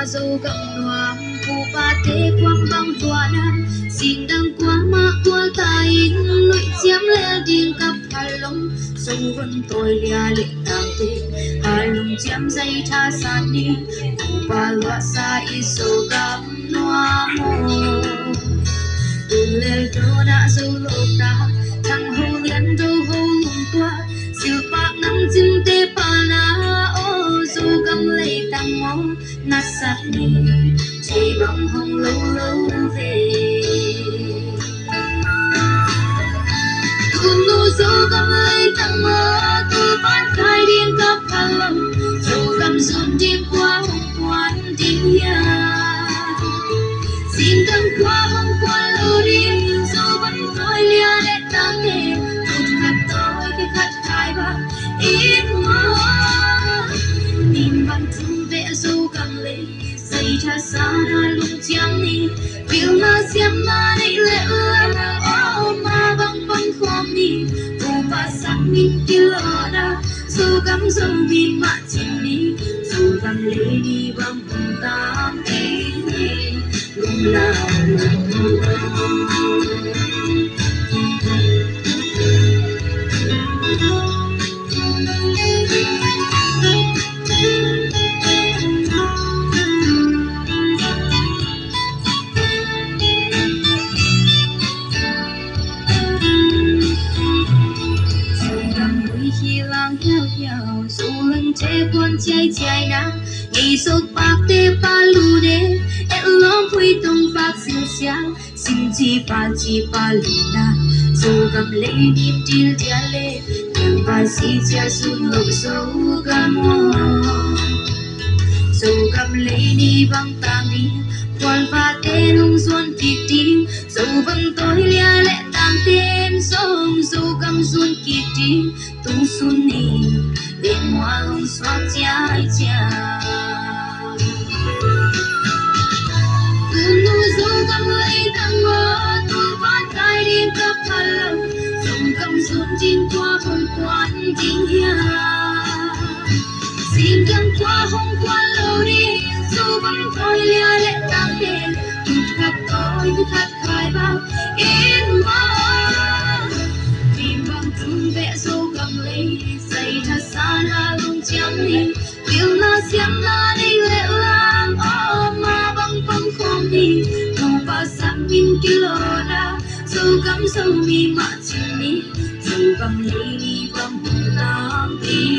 dâu cầm noam ku pa te quang băng tua na xin đăng qua ma qua tai lụi chiếm lê điên cặp hà long sâu vân tôi lia lệ tang te hà long chiếm dây tha san đi ku pa loa sa iso cầm noam lê trô na dâu lộc ta thằng hô liên đâu hô lung tua siêu bạc năm chim te pa na ô dâu cầm lệ tang mô nát sát đi chỉ bằng hồng lâu lâu về cùng nụ dâu cầm lấy tặng mơ từ bán khai điên cắp hà lâm dâu cầm dùm đi qua hồng quan tiếng ya xin đừng qua hồng quan lâu đi dâu vẫn tôi lia để tăng nề một khát tôi cái khát khai bạc ít mơ nhìn bằng chung vẽ dâu cầm lấy dây cha sa na lung chiang ni vil na siam na nei le o ma bang bang khom ni u pa sang min kilona dâu cầm dâu mi ma chim ni dâu cầm lấy đi bang bang tam đi lung la chạy chạy na ngày sốt bạc tê pa lu đê em lom phui tung bạc siêu xiang xin chi pa lina dâu cầm lấy niềm tin dia lê em pa si chia sun lộc dâu cầm dâu cầm lấy đi băng tang đi quan pa tê lung xuân kịch đi dâu vân tôi lia lệ tam tên sông dâu cầm xuân kịch đi tung xuân ni bên hoa hồng xóa trái cha cùng nụ dâu cầm lấy tặng mơ tôi bán khai điên cắp hà lâm dâu cầm xuân chinh qua hồng quan tiếng ya xin đừng qua hồng quan lâu đi dâu vẫn tôi lia lệ tăng đền chút khát tôi với khát khai bao yên mơ tìm bằng chung vẽ dâu cầm lấy dây cha sa na lung chiang ni vil na siam na nei le lang o ma bang bang khom ni tu pa sang min kilona dâu cầm dâu mi ma chim ni dâu cầm lấy đi bang bang tam đi